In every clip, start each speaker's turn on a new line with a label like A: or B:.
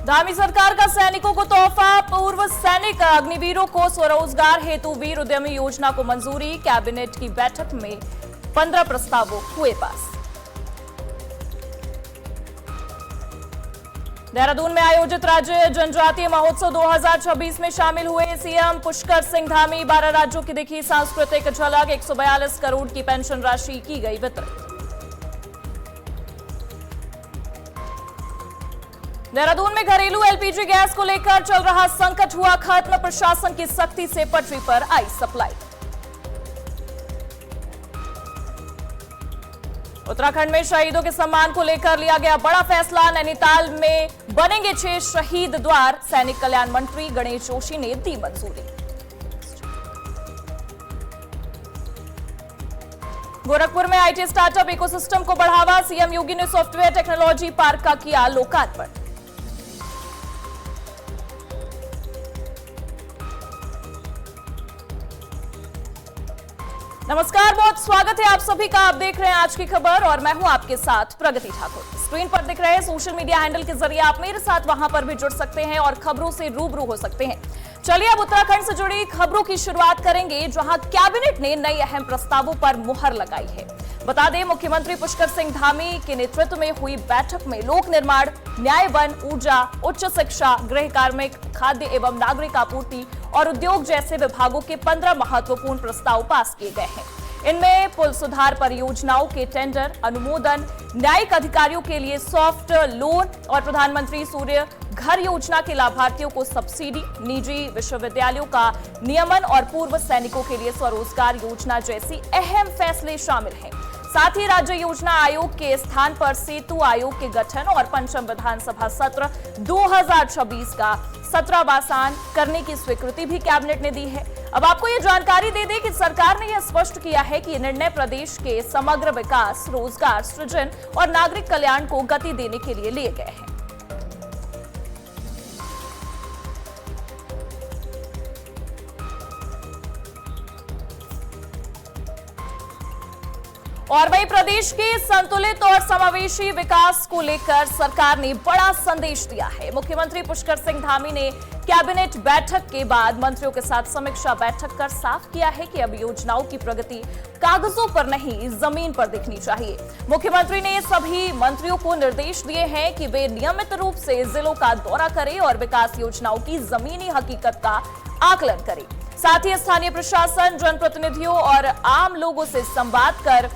A: धामी सरकार का सैनिकों को तोहफा। पूर्व सैनिक अग्निवीरों को स्वरोजगार हेतु वीर उद्यमी योजना को मंजूरी। कैबिनेट की बैठक में 15 प्रस्तावों हुए पास। देहरादून में आयोजित राज्य जनजातीय महोत्सव 2026 में शामिल हुए सीएम पुष्कर सिंह धामी। 12 राज्यों की दिखी सांस्कृतिक झलक। 142 करोड़ की पेंशन राशि की गई वितरित। देहरादून में घरेलू एलपीजी गैस को लेकर चल रहा संकट हुआ खत्म। प्रशासन की सख्ती से पटरी पर आई सप्लाई। उत्तराखंड में शहीदों के सम्मान को लेकर लिया गया बड़ा फैसला। नैनीताल में बनेंगे 6 शहीद द्वार। सैनिक कल्याण मंत्री गणेश जोशी ने दी मंजूरी। गोरखपुर में आईटी स्टार्टअप इकोसिस्टम को बढ़ावा। सीएम योगी ने सॉफ्टवेयर टेक्नोलॉजी पार्क का किया लोकार्पण। नमस्कार, बहुत स्वागत है आप सभी का। आप देख रहे हैं आज की खबर और मैं हूं आपके साथ प्रगति ठाकुर। स्क्रीन पर दिख रहे सोशल मीडिया हैंडल के जरिए आप मेरे साथ वहां पर भी जुड़ सकते हैं और खबरों से रूबरू हो सकते हैं। चलिए अब उत्तराखंड से जुड़ी खबरों की शुरुआत करेंगे, जहां कैबिनेट ने नए अहम प्रस्तावों पर मुहर लगाई है। बता दें, मुख्यमंत्री पुष्कर सिंह धामी के नेतृत्व में हुई बैठक में लोक निर्माण, न्याय, वन, ऊर्जा, उच्च शिक्षा, गृह कार्मिक, खाद्य एवं नागरिक आपूर्ति और उद्योग जैसे विभागों के 15 महत्वपूर्ण प्रस्ताव पास किए गए हैं। इनमें पुल सुधार परियोजनाओं के टेंडर अनुमोदन, न्यायिक अधिकारियों के लिए सॉफ्ट लोन और प्रधानमंत्री सूर्य घर योजना के लाभार्थियों को सब्सिडी, निजी विश्वविद्यालयों का नियमन और पूर्व सैनिकों के लिए स्वरोजगार योजना जैसी अहम फैसले शामिल हैं। साथ ही राज्य योजना आयोग के स्थान पर सेतु आयोग के गठन और पंचम विधानसभा सत्र 2026 का सत्रावसान करने की स्वीकृति भी कैबिनेट ने दी है। अब आपको ये जानकारी दे दें कि सरकार ने यह स्पष्ट किया है कि ये निर्णय प्रदेश के समग्र विकास, रोजगार सृजन और नागरिक कल्याण को गति देने के लिए लिए गए हैं। और वहीं प्रदेश के संतुलित और समावेशी विकास को लेकर सरकार ने बड़ा संदेश दिया है। मुख्यमंत्री पुष्कर सिंह धामी ने कैबिनेट बैठक के बाद मंत्रियों के साथ समीक्षा बैठक कर साफ किया है कि अब योजनाओं की प्रगति कागजों पर नहीं, जमीन पर दिखनी चाहिए। मुख्यमंत्री ने सभी मंत्रियों को निर्देश दिए हैं कि वे नियमित रूप से जिलों का दौरा करें और विकास योजनाओं की जमीनी हकीकत का आकलन करें। साथ ही स्थानीय प्रशासन, जनप्रतिनिधियों और आम लोगों से संवाद कर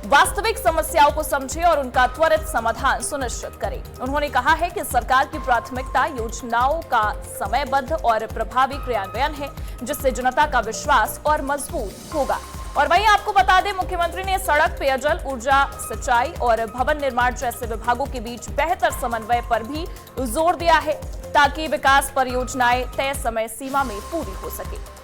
A: वास्तविक समस्याओं को समझे और उनका त्वरित समाधान सुनिश्चित करें। उन्होंने कहा है कि सरकार की प्राथमिकता योजनाओं का समयबद्ध और प्रभावी क्रियान्वयन है, जिससे जनता का विश्वास और मजबूत होगा। और वहीं आपको बता दें, मुख्यमंत्री ने सड़क, पेयजल, ऊर्जा, सिंचाई और भवन निर्माण जैसे विभागों के बीच बेहतर समन्वय पर भी जोर दिया है, ताकि विकास परियोजनाएं तय समय सीमा में पूरी हो सके।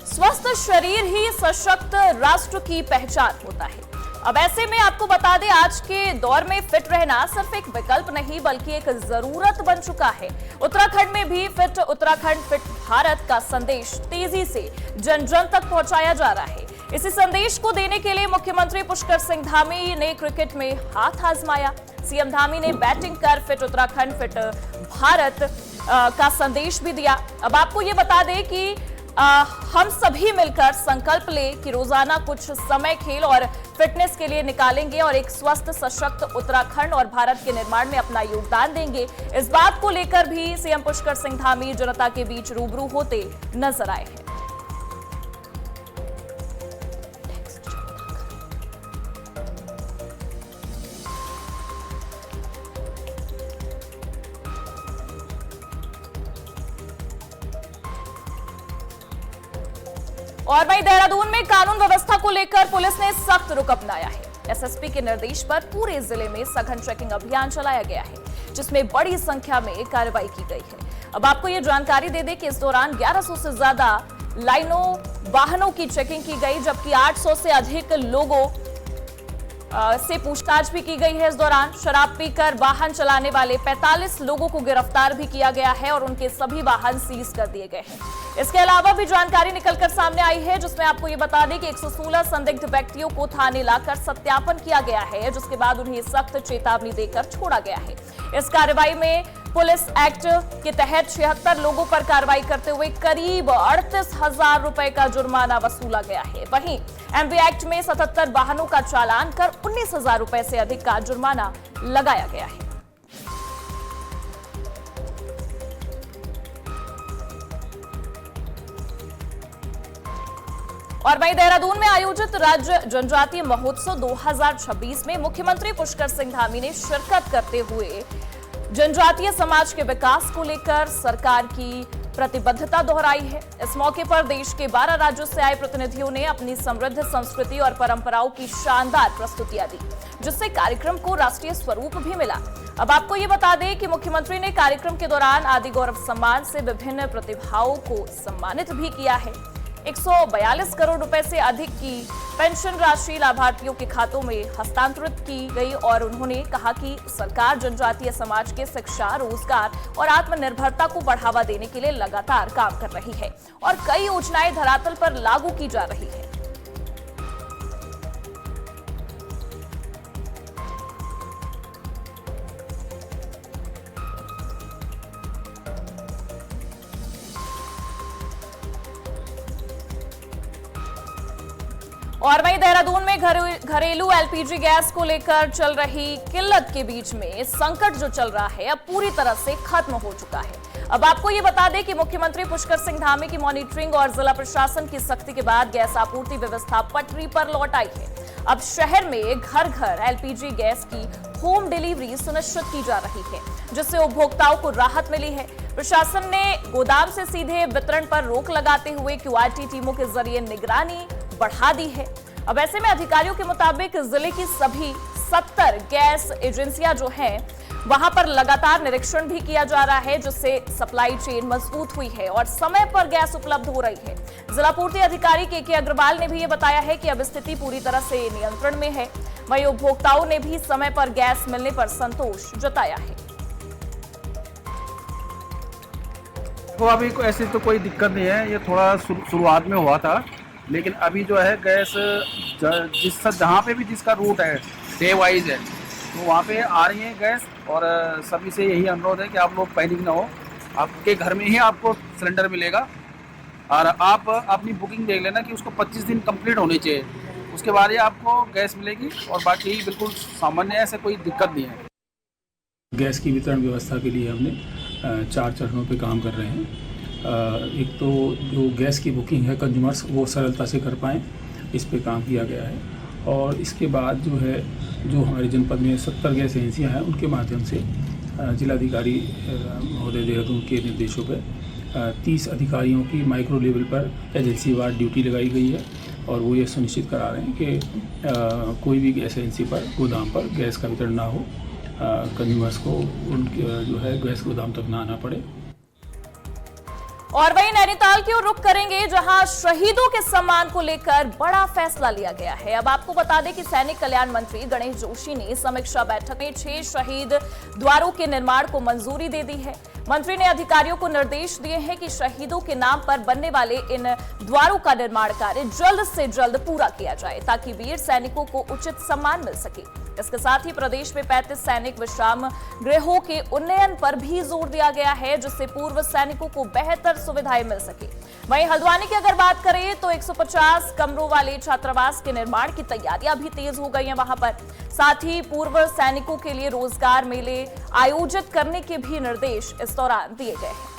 A: स्वस्थ शरीर ही सशक्त राष्ट्र की पहचान होता है। अब ऐसे में आपको बता दें, आज के दौर में फिट रहना सिर्फ एक विकल्प नहीं बल्कि एक जरूरत बन चुका है। उत्तराखंड में भी फिट उत्तराखंड, फिट भारत का संदेश तेजी से जन जन तक पहुंचाया जा रहा है। इसी संदेश को देने के लिए मुख्यमंत्री पुष्कर सिंह धामी ने क्रिकेट में हाथ आजमाया। सीएम धामी ने बैटिंग कर फिट उत्तराखंड, फिट भारत का संदेश भी दिया। अब आपको ये बता दें कि हम सभी मिलकर संकल्प लें कि रोजाना कुछ समय खेल और फिटनेस के लिए निकालेंगे और एक स्वस्थ, सशक्त उत्तराखंड और भारत के निर्माण में अपना योगदान देंगे। इस बात को लेकर भी सीएम पुष्कर सिंह धामी जनता के बीच रूबरू होते नजर आए हैं। और वहीं देहरादून में कानून व्यवस्था को लेकर पुलिस ने सख्त रुख अपनाया है। एसएसपी के निर्देश पर पूरे जिले में सघन चेकिंग अभियान चलाया गया है, जिसमें बड़ी संख्या में कार्रवाई की गई है। अब आपको ये जानकारी दे दें कि इस दौरान 1100 से ज्यादा लाइनों वाहनों की चेकिंग की गई, जबकि 800 से अधिक लोगों से पूछताछ भी की गई है। इस दौरान शराब पीकर वाहन चलाने वाले 45 लोगों को गिरफ्तार भी किया गया है और उनके सभी वाहन सीज कर दिए गए हैं। इसके अलावा भी जानकारी निकलकर सामने आई है, जिसमें आपको ये बता दें कि 116 संदिग्ध व्यक्तियों को थाने लाकर सत्यापन किया गया है, जिसके बाद उन्हें सख्त चेतावनी देकर छोड़ा गया है। इस कार्रवाई में पुलिस एक्ट के तहत 76 लोगों पर कार्रवाई करते हुए करीब 38,000 रुपए का जुर्माना वसूला गया है। वहीं एमवी एक्ट में 77 वाहनों का चालान कर 19,000 रुपए से अधिक का जुर्माना लगाया गया है। और वहीं देहरादून में आयोजित राज्य जनजातीय महोत्सव 2026 में मुख्यमंत्री पुष्कर सिंह धामी ने शिरकत करते हुए जनजातीय समाज के विकास को लेकर सरकार की प्रतिबद्धता दोहराई है। इस मौके पर देश के 12 राज्यों से आए प्रतिनिधियों ने अपनी समृद्ध संस्कृति और परंपराओं की शानदार प्रस्तुतियां दी, जिससे कार्यक्रम को राष्ट्रीय स्वरूप भी मिला। अब आपको ये बता दें कि मुख्यमंत्री ने कार्यक्रम के दौरान आदि गौरव सम्मान से विभिन्न प्रतिभाओं को सम्मानित भी किया है। 142 करोड़ रुपए से अधिक की पेंशन राशि लाभार्थियों के खातों में हस्तांतरित की गई और उन्होंने कहा कि सरकार जनजातीय समाज के शिक्षा, रोजगार और आत्मनिर्भरता को बढ़ावा देने के लिए लगातार काम कर रही है और कई योजनाएं धरातल पर लागू की जा रही है। और वहीं देहरादून में घरेलू एलपीजी गैस को लेकर चल रही किल्लत के बीच में संकट जो चल रहा है अब पूरी तरह से खत्म हो चुका है। अब आपको ये बता दें कि मुख्यमंत्री पुष्कर सिंह धामी की मॉनिटरिंग और जिला प्रशासन की सख्ती के बाद गैस आपूर्ति व्यवस्था पटरी पर लौट आई है। अब शहर में घर घर एलपीजी गैस की होम डिलीवरी सुनिश्चित की जा रही है, जिससे उपभोक्ताओं को राहत मिली है। प्रशासन ने गोदाम से सीधे वितरण पर रोक लगाते हुए क्यूआरटी टीमों के जरिए निगरानी बढ़ा दी है। अब ऐसे में अधिकारियों के मुताबिक जिले की सभी 70 गैस एजेंसियां जो हैं वहां पर लगातार निरीक्षण भी किया जा रहा है, जिससे सप्लाई चेन मजबूत हुई है और समय पर गैस उपलब्ध हो रही है। जिला पूर्ति अधिकारी के अग्रवाल ने भी ये बताया है कि अब स्थिति पूरी तरह से नियंत्रण में है। वहीं उपभोक्ताओं ने भी समय पर गैस मिलने पर संतोष जताया है।
B: तो अभी ऐसी तो कोई दिक्कत नहीं है, ये थोड़ा शुरुआत में हुआ था, लेकिन अभी जो है गैस जहाँ पे भी जिसका रूट है डे वाइज है तो वहाँ पे आ रही है गैस। और सभी से यही अनुरोध है कि आप लोग पैनिक ना हो, आपके घर में ही आपको सिलेंडर मिलेगा और आप अपनी बुकिंग देख लेना कि उसको 25 दिन कंप्लीट होने चाहिए, उसके बाद ही आपको गैस मिलेगी और बाकी बिल्कुल सामान्य है, ऐसे कोई दिक्कत नहीं है।
C: गैस की वितरण व्यवस्था के लिए हमने 4 चरणों पे काम कर रहे हैं। एक तो जो गैस की बुकिंग है कंज्यूमर्स वो सरलता से कर पाएँ, इस पे काम किया गया है। और इसके बाद जो है जो हमारे जनपद में 70 गैस एजेंसियाँ हैं उनके माध्यम से जिलाधिकारी महोदय देहरादून के निर्देशों पर 30 अधिकारियों की माइक्रो लेवल पर एजेंसी वार ड्यूटी लगाई गई है और वो ये सुनिश्चित करा रहे हैं कि कोई भी गैस एजेंसी पर गोदाम पर गैस का वितरण ना हो, कंज्यूमर्स को उनके जो है गैस गोदाम तक ना आना पड़े।
A: और वहीं नैनीताल की ओर रुख करेंगे, जहां शहीदों के सम्मान को लेकर बड़ा फैसला लिया गया है। अब आपको बता दें कि सैनिक कल्याण मंत्री गणेश जोशी ने समीक्षा बैठक में 6 शहीद द्वारों के निर्माण को मंजूरी दे दी है। मंत्री ने अधिकारियों को निर्देश दिए हैं कि शहीदों के नाम पर बनने वाले इन द्वारों का निर्माण कार्य जल्द से जल्द पूरा किया जाए, ताकि वीर सैनिकों को उचित सम्मान मिल सके। इसके साथ ही प्रदेश में 35 सैनिक विश्राम गृहों के उन्नयन पर भी जोर दिया गया है, जिससे पूर्व सैनिकों को बेहतर सुविधाएं मिल सके। वहीं हल्द्वानी की अगर बात करें तो 150 कमरों वाले छात्रावास के निर्माण की तैयारियां भी तेज हो गई हैं वहां पर। साथ ही पूर्व सैनिकों के लिए रोजगार मेले आयोजित करने के भी निर्देश इस दौरान दिए गए हैं।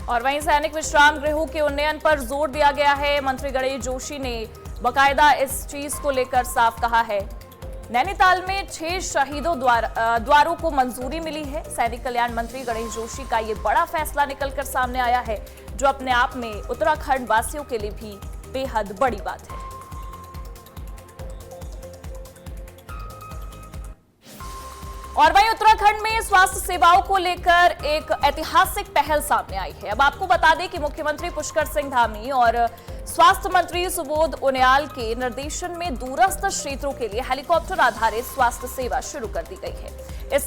A: और वहीं सैनिक विश्राम गृहों के उन्नयन पर जोर दिया गया है। मंत्री गणेश जोशी ने बाकायदा इस चीज को लेकर साफ कहा है नैनीताल में 6 शहीदों द्वारों को मंजूरी मिली है। सैनिक कल्याण मंत्री गणेश जोशी का ये बड़ा फैसला निकलकर सामने आया है, जो अपने आप में उत्तराखंड वासियों के लिए भी बेहद बड़ी बात है। और वहीं उत्तराखंड में स्वास्थ्य सेवाओं को लेकर एक ऐतिहासिक पहल सामने आई है। अब आपको बता दें कि मुख्यमंत्री पुष्कर सिंह धामी और स्वास्थ्य मंत्री सुबोध उनियाल के निर्देशन में दूरस्थ क्षेत्रों के लिए हेलीकॉप्टर आधारित स्वास्थ्य सेवा शुरू कर दी गई है। इस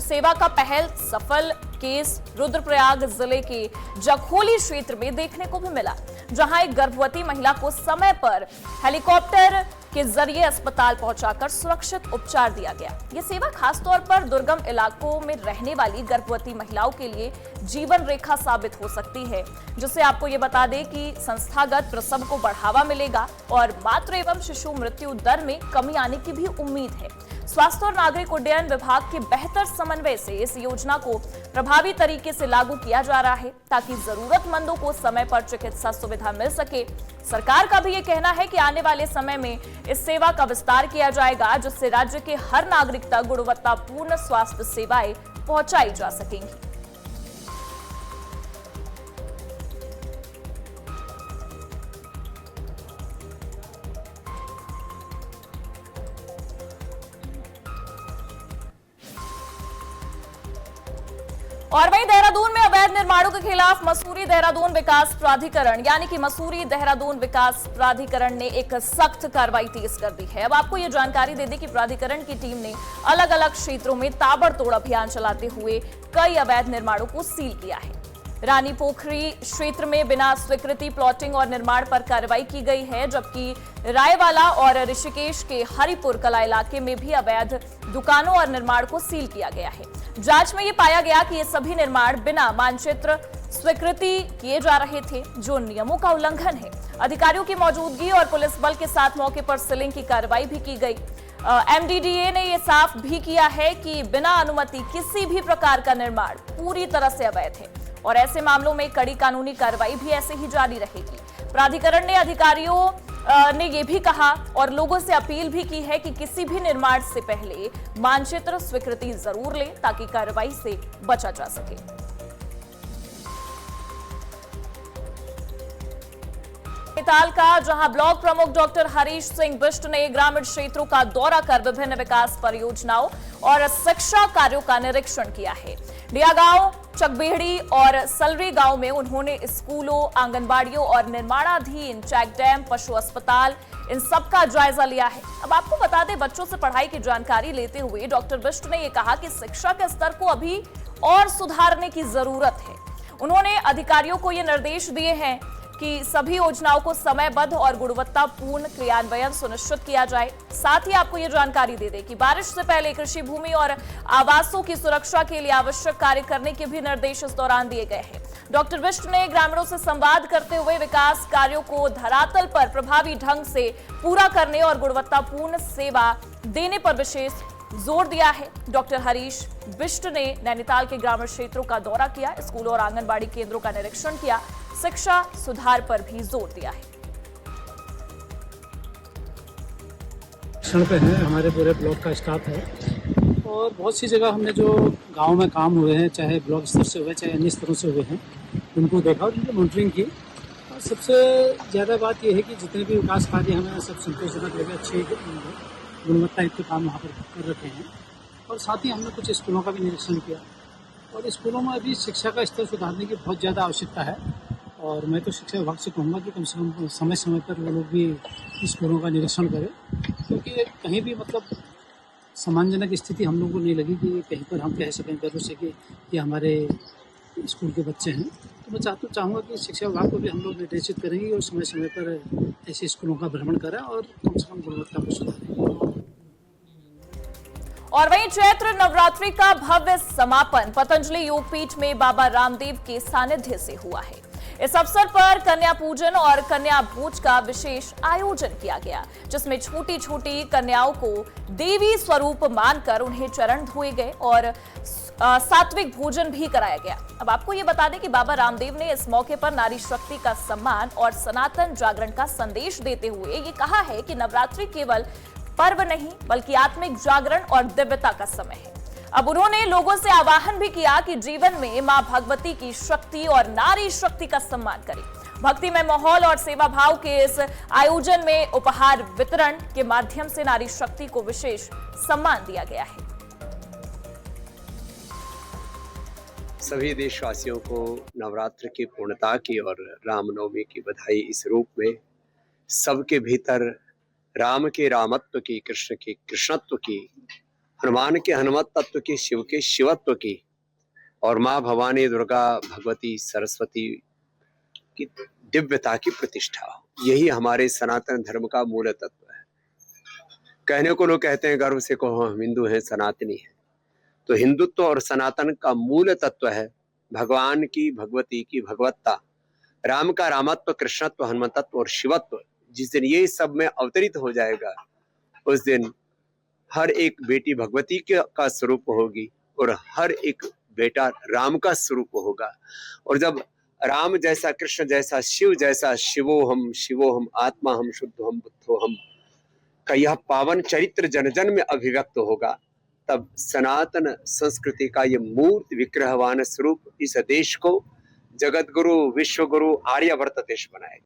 A: सेवा का पहल सफल केस रुद्रप्रयाग जिले के जखोली क्षेत्र में देखने को भी मिला, जहां एक गर्भवती महिला को समय पर हेलीकॉप्टर के जरिए अस्पताल पहुंचाकर सुरक्षित उपचार दिया गया। यह सेवा खासतौर पर दुर्गम इलाकों में रहने वाली गर्भवती महिलाओं के लिए जीवन रेखा साबित हो सकती है, जिससे आपको ये बता दें कि संस्थागत प्रसव को बढ़ावा मिलेगा और मातृ एवं शिशु मृत्यु दर में कमी आने की भी उम्मीद है। स्वास्थ्य और नागरिक उड्डयन विभाग के बेहतर समन्वय से इस योजना को प्रभावी तरीके से लागू किया जा रहा है, ताकि जरूरतमंदों को समय पर चिकित्सा सुविधा मिल सके। सरकार का भी ये कहना है कि आने वाले समय में इस सेवा का विस्तार किया जाएगा, जिससे राज्य के हर नागरिक तक गुणवत्तापूर्ण स्वास्थ्य सेवाएं पहुंचाई जा सकेंगी। और वहीं देहरादून में अवैध निर्माणों के खिलाफ मसूरी देहरादून विकास प्राधिकरण यानी कि मसूरी देहरादून विकास प्राधिकरण ने एक सख्त कार्रवाई तेज कर दी है। अब आपको यह जानकारी दे दें कि प्राधिकरण की टीम ने अलग अलग क्षेत्रों में ताबड़तोड़ अभियान चलाते हुए कई अवैध निर्माणों को सील किया है। रानी पोखरी क्षेत्र में बिना स्वीकृति प्लॉटिंग और निर्माण पर कार्रवाई की गई है, जबकि रायवाला और ऋषिकेश के हरिपुर कला इलाके में भी अवैध दुकानों और निर्माण को सील किया गया है। जांच में ये पाया गया कि ये सभी निर्माण बिना मानचित्र स्वीकृति किए जा रहे थे, जो नियमों का उल्लंघन है। अधिकारियों की मौजूदगी और पुलिस बल के साथ मौके पर सीलिंग की कार्रवाई भी की गई। एमडीडीए ने यह साफ भी किया है कि बिना अनुमति किसी भी प्रकार का निर्माण पूरी तरह से अवैध है और ऐसे मामलों में कड़ी कानूनी कार्रवाई भी ऐसे ही जारी रहेगी। प्राधिकरण ने अधिकारियों ने यह भी कहा और लोगों से अपील भी की है कि किसी भी निर्माण से पहले मानचित्र स्वीकृति जरूर लें, ताकि कार्रवाई से बचा जा सके। नैनीताल का जहां ब्लॉक प्रमुख डॉक्टर हरीश सिंह बिष्ट ने ग्रामीण क्षेत्रों का दौरा कर विभिन्न विकास परियोजनाओं और शिक्षा कार्यों का निरीक्षण किया है। डिया गांव, चकबेहड़ी और सलरी गांव में उन्होंने स्कूलों, आंगनबाड़ियों और निर्माणाधीन चेक डैम, पशु अस्पताल, इन सब का जायजा लिया है। अब आपको बता दें, बच्चों से पढ़ाई की जानकारी लेते हुए डॉक्टर बिष्ट ने यह कहा कि शिक्षा के स्तर को अभी और सुधारने की जरूरत है। उन्होंने अधिकारियों को ये निर्देश दिए हैं कि सभी योजनाओं को समयबद्ध और गुणवत्तापूर्ण क्रियान्वयन सुनिश्चित किया जाए। साथ ही आपको ये जानकारी दे दें कि बारिश से पहले कृषि भूमि और आवासों की सुरक्षा के लिए आवश्यक कार्य करने के भी निर्देश इस दौरान दिए गए हैं। डॉक्टर बिष्ट ने ग्रामीणों से संवाद करते हुए विकास कार्यों को धरातल पर प्रभावी ढंग से पूरा करने और गुणवत्तापूर्ण सेवा देने पर विशेष जोर दिया है। डॉक्टर हरीश बिष्ट ने नैनीताल के ग्रामीण क्षेत्रों का दौरा किया, स्कूलों और आंगनबाड़ी केंद्रों का निरीक्षण किया, शिक्षा सुधार पर भी जोर दिया है।
D: पे है हमारे पूरे ब्लॉक का स्टाफ है और बहुत सी जगह हमने जो गांव में काम हुए हैं, चाहे ब्लॉक स्तर से हुए चाहे अन्य स्तरों से हुए हैं, उनको देखा और उनकी मॉनिटरिंग की। और सबसे ज़्यादा बात यह है कि जितने भी विकास कार्य हमें सब संतोषजनक लगे, अच्छे गुणवत्ता युक्त काम वहाँ पर कर रखे हैं। और साथ ही हमने कुछ स्कूलों का भी निरीक्षण किया और स्कूलों में अभी शिक्षा का स्तर सुधारने की बहुत ज़्यादा आवश्यकता है। और मैं तो शिक्षा विभाग से कहूँगा कि कम से कम समय समय पर वो लोग भी स्कूलों का निरीक्षण करें, क्योंकि कहीं भी मतलब सम्मानजनक स्थिति हम लोग को नहीं लगी कि कहीं पर हम कह सकें गर्व से कि ये हमारे स्कूल के बच्चे हैं। तो मैं चाहूँगा कि शिक्षा विभाग को भी हम लोग निर्देशित करेंगे और समय समय पर ऐसे स्कूलों का भ्रमण करें और कम से कम गुणवत्ता को सुधारें।
A: और वहीं चैत्र नवरात्रि का भव्य समापन पतंजलि योगपीठ में बाबा रामदेव के सानिध्य से हुआ है। इस अवसर पर कन्या पूजन और कन्या भोज का विशेष आयोजन किया गया, जिसमें छोटी छोटी कन्याओं को देवी स्वरूप मानकर उन्हें चरण धोए गए और सात्विक भोजन भी कराया गया। अब आपको ये बता दें कि बाबा रामदेव ने इस मौके पर नारी शक्ति का सम्मान और सनातन जागरण का संदेश देते हुए ये कहा है कि नवरात्रि केवल पर्व नहीं बल्कि आत्मिक जागरण और दिव्यता का समय है। अब उन्होंने लोगों से आह्वान भी किया कि जीवन में मां भगवती की शक्ति और नारी शक्ति का सम्मान करें। भक्तिमय माहौल और सेवा भाव के इस आयोजन में उपहार वितरण के माध्यम से नारी शक्ति को विशेष सम्मान दिया गया है।
E: सभी देशवासियों को नवरात्र की पूर्णता की और रामनवमी की बधाई। इस रूप में सबके भीतर राम के रामत्व की, कृष्ण के कृष्णत्व की, हनुमान के हनुमत तत्व की, शिव के शिवत्व की और माँ भवानी, दुर्गा, भगवती, सरस्वती की दिव्यता की प्रतिष्ठा। यही हमारे सनातन धर्म का मूल तत्व है। कहने को लोग कहते हैं गर्व से कहो हम हिंदू हैं, सनातनी हैं, तो हिंदुत्व और सनातन का मूल तत्व है भगवान की, भगवती की भगवत्ता, राम का रामत्व, कृष्णत्व, हनुमतत्व और शिवत्व। जिस दिन ये सब में अवतरित हो जाएगा उस दिन हर एक बेटी भगवती का स्वरूप होगी और हर एक बेटा राम का स्वरूप होगा। और जब राम जैसा, कृष्ण जैसा, शिव जैसा, शिवो हम आत्मा हम शुद्ध हम बुद्धो हम का यह पावन चरित्र जन जन में अभिव्यक्त होगा, तब सनातन संस्कृति का ये मूर्त विग्रहवान स्वरूप इस देश को जगत गुरु, विश्व गुरु, आर्यवर्त देश बनाएगा।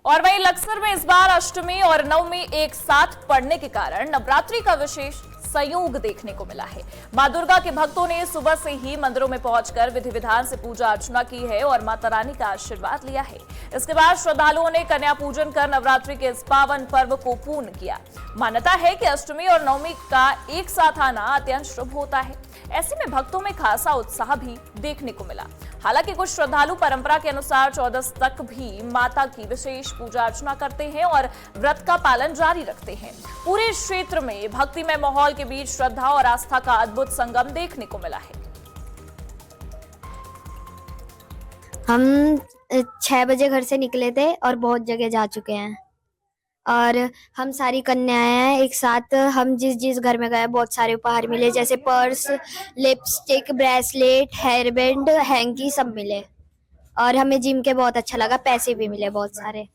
A: और वहीं लक्सर में इस बार अष्टमी और नवमी एक साथ पड़ने के कारण नवरात्रि का विशेष संयोग देखने को मिला है। मां दुर्गा के भक्तों ने सुबह से ही मंदिरों में पहुंचकर विधि विधान से पूजा अर्चना की है और माता रानी का आशीर्वाद लिया है। इसके बाद श्रद्धालुओं ने कन्या पूजन कर नवरात्रि के इस पावन पर्व को पूर्ण किया। मान्यता है कि अष्टमी और नवमी का एक साथ आना अत्यंत शुभ होता है। ऐसे में भक्तों में खासा उत्साह भी देखने को मिला। हालांकि कुछ श्रद्धालु परंपरा के अनुसार 14 तक भी माता की विशेष पूजा अर्चना करते हैं और व्रत का पालन जारी रखते हैं। पूरे क्षेत्र में भक्तिमय माहौल के बीच श्रद्धा और आस्था का अद्भुत संगम देखने को मिला है।
F: हम 6 बजे घर से निकले थे और बहुत जगह जा चुके हैं और हम सारी कन्याएं हैं एक साथ। हम जिस घर में गए बहुत सारे उपहार मिले, जैसे purse, lipstick, bracelet, hair band, hanky सब मिले और हमें जिम के बहुत अच्छा लगा, पैसे भी मिले बहुत सारे।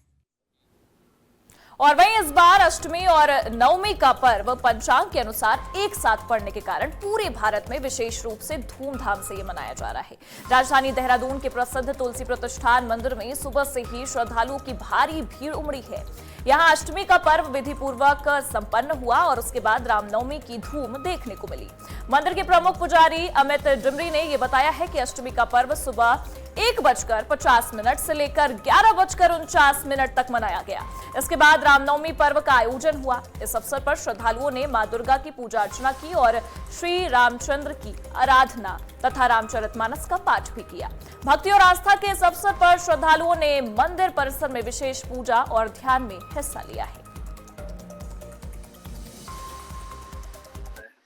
A: और वहीं इस बार अष्टमी और नवमी का पर्व पंचांग के अनुसार एक साथ पड़ने के कारण पूरे भारत में विशेष रूप से धूमधाम से ये मनाया जा रहा है। राजधानी देहरादून के प्रसिद्ध तुलसी प्रतिष्ठान मंदिर में सुबह से ही श्रद्धालुओं की भारी भीड़ उमड़ी है। यहाँ अष्टमी का पर्व विधि पूर्वक संपन्न हुआ और उसके बाद रामनवमी की धूम देखने को मिली। मंदिर के प्रमुख पुजारी अमित डिमरी ने यह बताया है कि अष्टमी का पर्व सुबह 1:50 से लेकर 11:49 तक मनाया गया। इसके बाद रामनवमी पर्व का आयोजन हुआ। इस अवसर पर श्रद्धालुओं ने मां दुर्गा की पूजा अर्चना की और श्री रामचंद्र की आराधना तथा रामचरितमानस का पाठ भी किया। भक्ति और आस्था के इस अवसर पर श्रद्धालुओं ने मंदिर परिसर में विशेष पूजा और ध्यान में हिस्सा लिया है।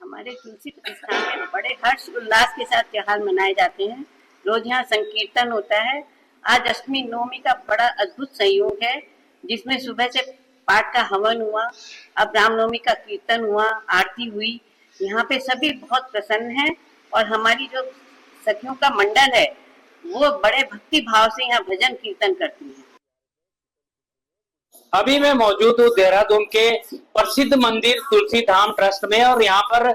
G: हमारे तुलसी प्रतिष्ठान में बड़े हर्ष उल्लास के साथ त्योहार मनाए जाते हैं। रोज यहाँ संकीर्तन होता है। आज अष्टमी नवमी का बड़ा अद्भुत संयोग है, जिसमें सुबह से पाठ का हवन हुआ, अब रामनवमी का कीर्तन हुआ, आरती हुई। यहाँ पे सभी बहुत प्रसन्न हैं और हमारी जो सखियों का मंडल है वो बड़े भक्ति भाव से यहाँ भजन कीर्तन करती है।
H: अभी मैं मौजूद हूँ देहरादून के प्रसिद्ध मंदिर तुलसी धाम ट्रस्ट में और यहाँ पर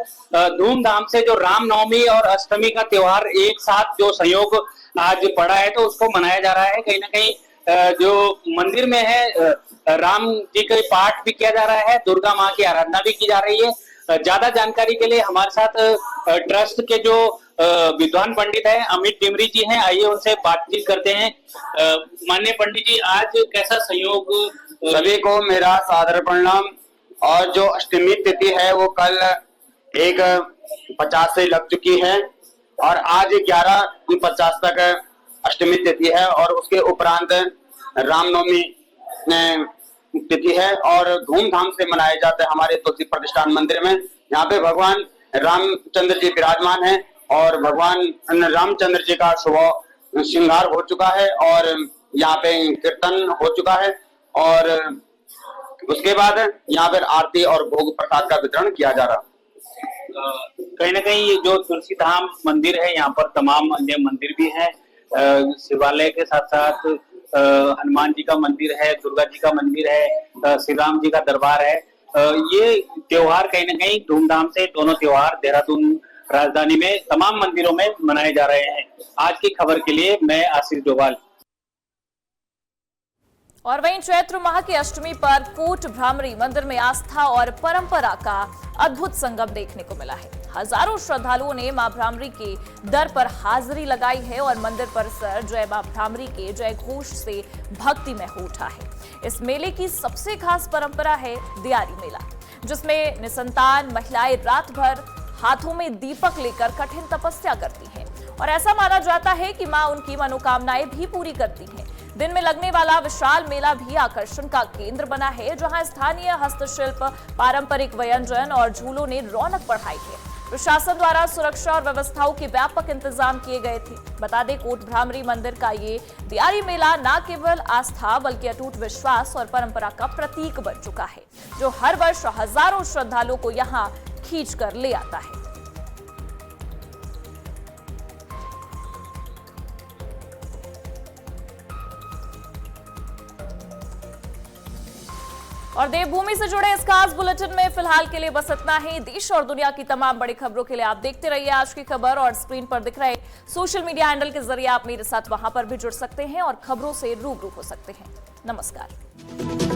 H: धूमधाम से जो रामनवमी और अष्टमी का त्योहार एक साथ जो संयोग आज पड़ा है तो उसको मनाया जा रहा है। कहीं ना कहीं जो मंदिर में है राम जी का पाठ भी किया जा रहा है, दुर्गा माँ की आराधना भी की जा रही है। ज्यादा जानकारी के लिए हमारे साथ ट्रस्ट के जो विद्वान पंडित है अमित डिमरी जी हैं, आइए उनसे बातचीत करते हैं। माननीय पंडित जी, आज कैसा संयोग?
I: सभी को मेरा सादर प्रणाम। और जो अष्टमी तिथि है वो कल 1:50 से लग चुकी है और आज 11:50 तक अष्टमी तिथि है और उसके उपरांत रामनवमी तिथि है और धूमधाम से मनाए जाते हैं हमारे तुलसी प्रतिष्ठान मंदिर में। यहाँ पे भगवान रामचंद्र जी विराजमान हैं और भगवान रामचंद्र जी का शुभ श्रृंगार हो चुका है और यहाँ पे कीर्तन हो चुका है और उसके बाद यहाँ पर आरती और भोग प्रसाद का वितरण किया जा रहा है।
H: कहीं ना कहीं ये जो तुलसी धाम मंदिर है यहाँ पर तमाम अन्य मंदिर भी हैं, शिवालय के साथ साथ हनुमान जी का मंदिर है, दुर्गा जी का मंदिर है, श्री राम जी का दरबार है। ये त्योहार कहीं ना कहीं धूमधाम से दोनों त्योहार देहरादून राजधानी में तमाम मंदिरों में मनाए जा रहे हैं। आज की खबर के लिए मैं आशीष डोभाल।
A: और वहीं चैत्र माह की अष्टमी पर कोट भ्रामरी मंदिर में आस्था और परंपरा का अद्भुत संगम देखने को मिला है। हजारों श्रद्धालुओं ने मां भ्रामरी के दर पर हाजिरी लगाई है और मंदिर परिसर जय मां भ्रामरी के जय घोष से भक्ति में हो उठा है। इस मेले की सबसे खास परंपरा है दियारी मेला, जिसमें निसंतान महिलाएं रात भर हाथों में दीपक लेकर कठिन तपस्या करती हैं और ऐसा माना जाता है कि मां उनकी मनोकामनाएं भी पूरी करती हैं। दिन में लगने वाला विशाल मेला भी आकर्षण का केंद्र बना है, जहां स्थानीय हस्तशिल्प, पारंपरिक व्यंजन और झूलों ने रौनक बढ़ाई है। प्रशासन द्वारा सुरक्षा और व्यवस्थाओं के व्यापक इंतजाम किए गए थे। बता दें, कोट भ्रामरी मंदिर का ये दियारी मेला न केवल आस्था बल्कि अटूट विश्वास और परंपरा का प्रतीक बन चुका है, जो हर वर्ष हजारों श्रद्धालुओं को यहाँ खींच कर ले आता है। और देवभूमि से जुड़े इस खास बुलेटिन में फिलहाल के लिए बस इतना ही। देश और दुनिया की तमाम बड़ी खबरों के लिए आप देखते रहिए आज की खबर और स्क्रीन पर दिख रहे सोशल मीडिया हैंडल के जरिए आप मेरे साथ वहां पर भी जुड़ सकते हैं और खबरों से रूबरू हो सकते हैं। नमस्कार।